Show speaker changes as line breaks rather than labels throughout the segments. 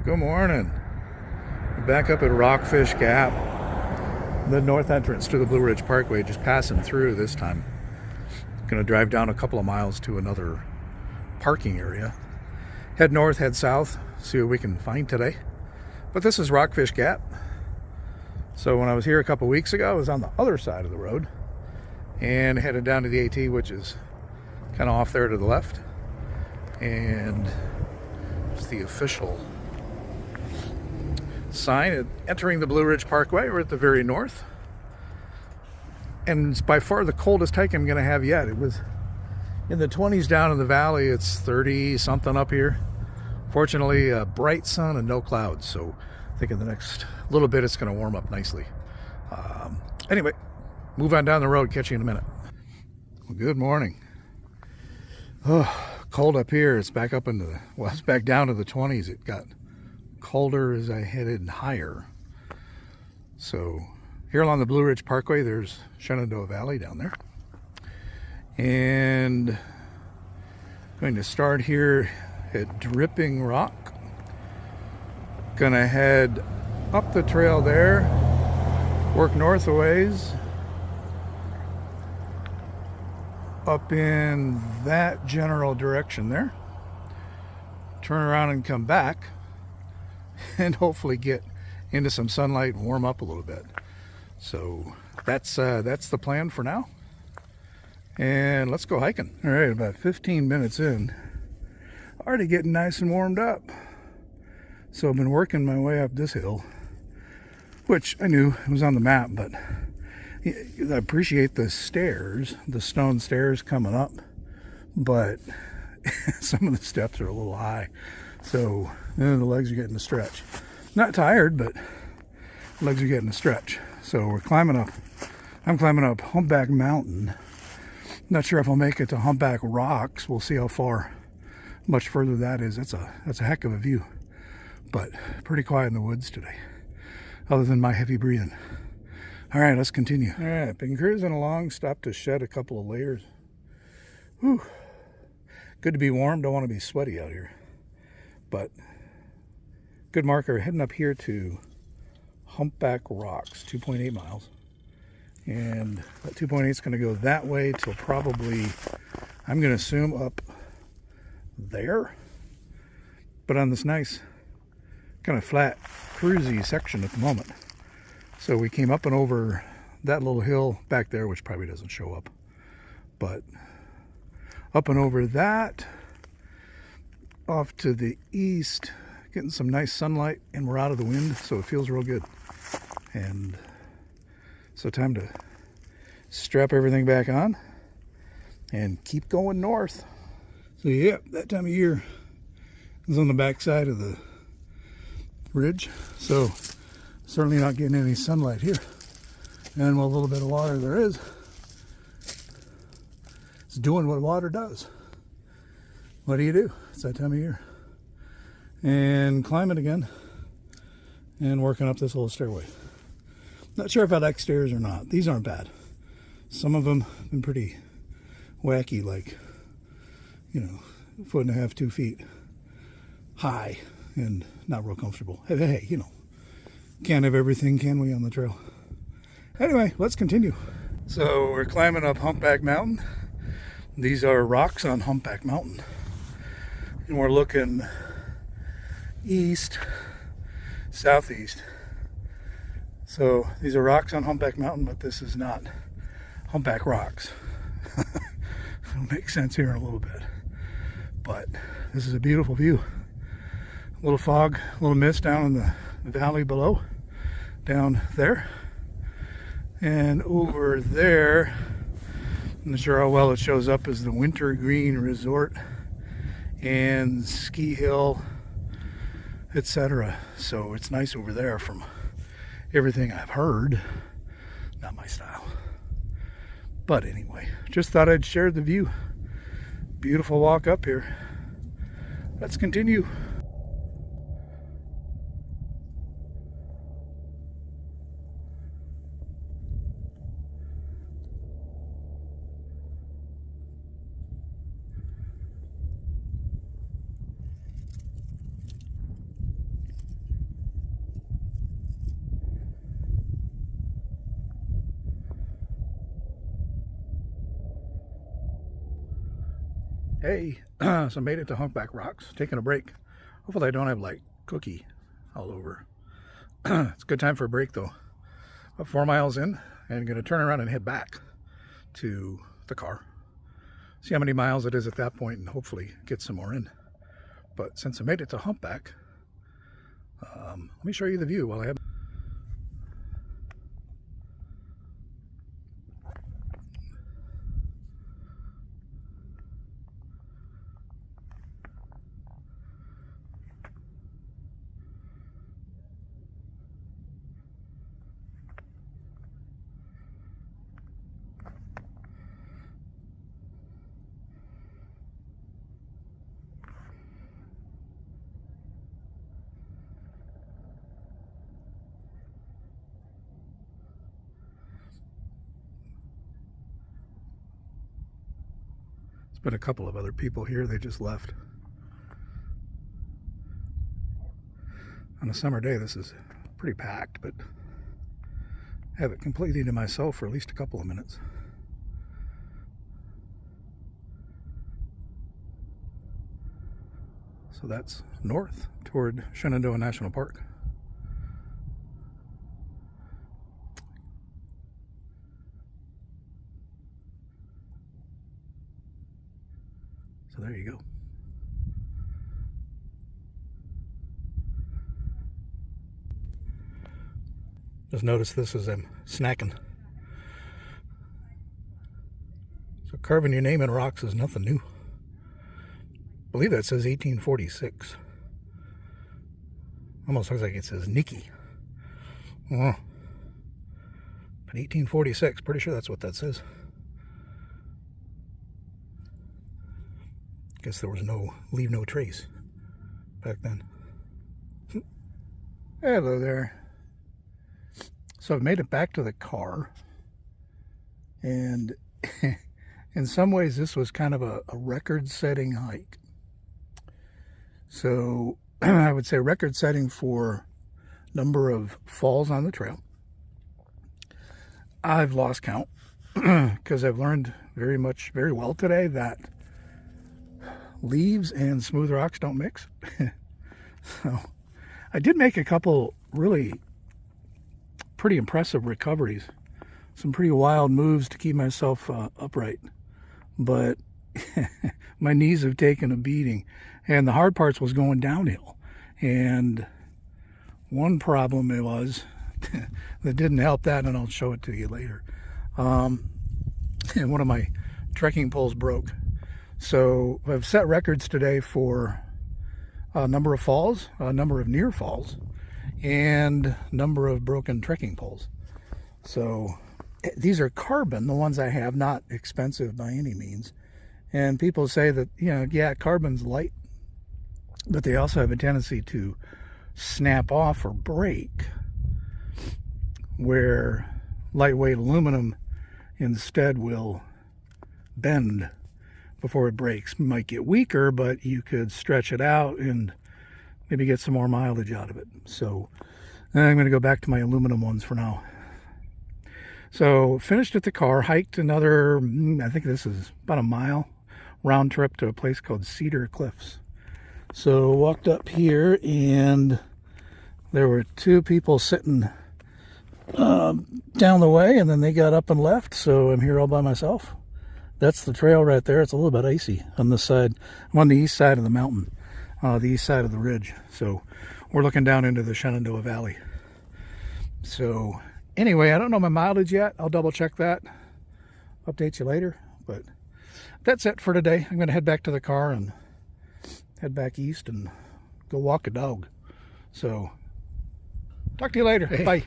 Good morning. We're back up at Rockfish Gap, the north entrance to the Blue Ridge Parkway, just passing through this time. Gonna drive down a couple of miles to another parking area. Head north, head south, see what we can find today. But this is Rockfish Gap. So when I was here a couple weeks ago, I was on the other side of the road and headed down to the AT, which is kind of off there to the left. And it's the official sign entering the Blue Ridge Parkway. We're at the very north, and it's by far the coldest hike I'm going to have yet. It was in the 20s down in the valley. It's 30 something up here. Fortunately, bright sun and no clouds, so I think in the next little bit it's going to warm up nicely. Anyway, move on down the road. Catch you in a minute. Well, good morning. Oh, cold up here. It's back up into the, well, it's back down to the 20s. It got colder as I headed higher. So here along the Blue Ridge Parkway, there's Shenandoah Valley down there. And going to start here at Dripping Rock. Gonna head up the trail there, work north a ways, up in that general direction there, turn around and come back, and hopefully get into some sunlight and warm up a little bit. So that's the plan for now. And let's go hiking. All right, about 15 minutes in, already getting nice and warmed up. So I've been working my way up this hill, which I knew it was on the map, but I appreciate the stairs, the stone stairs coming up, but some of the steps are a little high. So the legs are getting a stretch. Not tired, but legs are getting a stretch. So we're climbing up. I'm climbing up Humpback Mountain. Not sure if I'll make it to Humpback Rocks. We'll see how much further that is. That's a heck of a view, but pretty quiet in the woods today, other than my heavy breathing. All right, let's continue. All right, been cruising along. Stopped to shed a couple of layers. Whew. Good to be warm. Don't want to be sweaty out here. But good marker. Heading up here to Humpback Rocks, 2.8 miles. And that 2.8 is going to go that way till probably, I'm going to assume, up there. But on this nice, kind of flat, cruisy section at the moment. So we came up and over that little hill back there, which probably doesn't show up. But up and over that, off to the east, getting some nice sunlight, and we're out of the wind, so it feels real good. And so time to strap everything back on and keep going north. So yeah, that time of year is on the back side of the ridge, so certainly not getting any sunlight here. And what little bit of water there is, it's doing what water does. What do you do? It's that time of year. And climbing again and working up this little stairway. Not sure if I like stairs or not. These aren't bad. Some of them have been pretty wacky, like, you know, 1.5 to 2 feet high and not real comfortable. Hey, you know, can't have everything, can we, on the trail? Anyway, let's continue. So we're climbing up Humpback Mountain. These are rocks on Humpback Mountain. And we're looking east, southeast. So these are rocks on Humpback Mountain, but this is not Humpback Rocks. It'll make sense here in a little bit. But this is a beautiful view. A little fog, a little mist down in the valley below, down there. And over there, I'm not sure how well it shows up, as the Wintergreen Resort and ski hill, etc. So it's nice over there from everything I've heard. Not my style. But anyway, just thought I'd share the view. Beautiful walk up here. Let's continue. Hey, so I made it to Humpback Rocks, taking a break. Hopefully I don't have like cookie all over. It's a good time for a break though. About 4 miles in, and I'm gonna turn around and head back to the car. See how many miles it is at that point and hopefully get some more in. But since I made it to Humpback, let me show you the view while I have. There's been a couple of other people here, they just left. On a summer day, this is pretty packed, but I have it completely to myself for at least a couple of minutes. So that's north toward Shenandoah National Park. So there you go. Just notice this as I'm snacking. So carving your name in rocks is nothing new. I believe that says 1846. Almost looks like it says Nikki. But 1846, pretty sure that's what that says. Guess there was no leave no trace back then. Hello there. So I've made it back to the car, and in some ways this was kind of a record-setting hike. So I would say record-setting for number of falls on the trail. I've lost count because I've learned very well today that leaves and smooth rocks don't mix. So I did make a couple really pretty impressive recoveries, some pretty wild moves to keep myself upright, but my knees have taken a beating, and the hard parts was going downhill. And one problem it was that didn't help that, and I'll show it to you later. And one of my trekking poles broke. So I've set records today for a number of falls, a number of near falls, and number of broken trekking poles. So these are carbon, the ones I have, not expensive by any means. And people say that, yeah, carbon's light, but they also have a tendency to snap off or break, where lightweight aluminum instead will bend before it breaks. It might get weaker, but you could stretch it out and maybe get some more mileage out of it. So I'm going to go back to my aluminum ones for now. So finished at the car, hiked another, I think this is about a mile round trip to a place called Cedar Cliffs. So walked up here, and there were two people sitting down the way, and then they got up and left. So I'm here all by myself. That's the trail right there. It's a little bit icy on this side. I'm on the east side of the mountain, the east side of the ridge. So we're looking down into the Shenandoah Valley. So anyway, I don't know my mileage yet. I'll double check that. Update you later. But that's it for today. I'm going to head back to the car and head back east and go walk a dog. So talk to you later. Hey. Bye.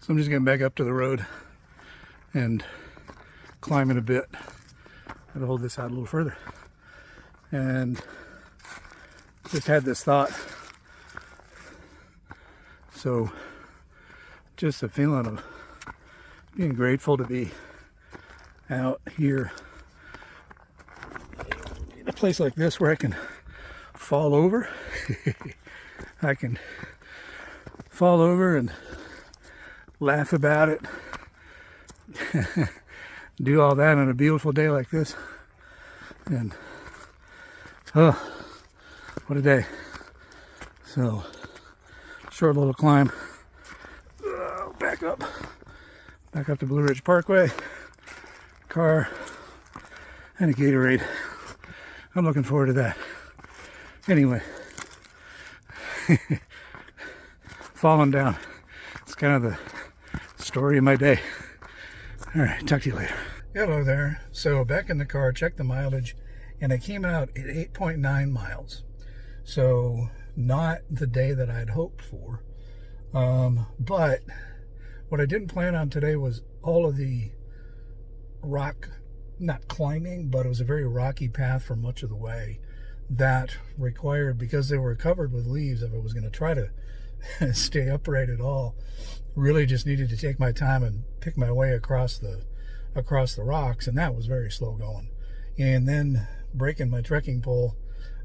So I'm just getting back up to the road and climbing a bit. I'm gonna hold this out a little further. And just had this thought. So just a feeling of being grateful to be out here in a place like this where I can fall over. I can fall over and laugh about it. Do all that on a beautiful day like this, and Oh, what a day. So, short little climb. Back up to Blue Ridge Parkway. Car and a Gatorade. I'm looking forward to that. Anyway, falling down. It's kind of the story of my day. All right, talk to you later. Hello there. So back in the car, checked the mileage, and I came out at 8.9 miles. So not the day that I'd hoped for. But what I didn't plan on today was all of the rock, not climbing, but it was a very rocky path for much of the way that required, because they were covered with leaves, if I was going to try to stay upright at all, really just needed to take my time and pick my way across the rocks, and that was very slow going. And then breaking my trekking pole,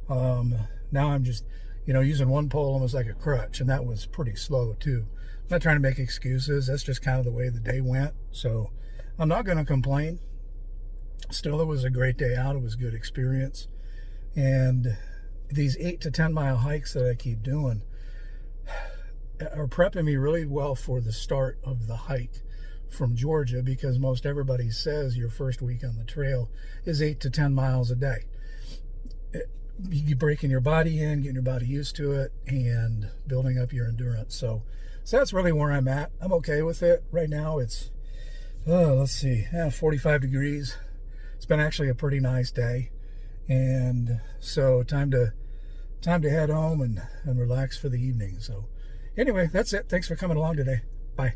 now I'm just, using one pole almost like a crutch, and that was pretty slow too. I'm not trying to make excuses. That's just kind of the way the day went. So I'm not going to complain. Still, it was a great day out. It was a good experience. And these 8 to 10 mile hikes that I keep doing are prepping me really well for the start of the hike from Georgia, because most everybody says your first week on the trail is 8 to 10 miles a day. You're breaking your body in, getting your body used to it, and building up your endurance. So that's really where I'm at. I'm okay with it. Right now it's, let's see, 45 degrees. It's been actually a pretty nice day. And so time to head home and relax for the evening. So anyway, that's it. Thanks for coming along today. Bye.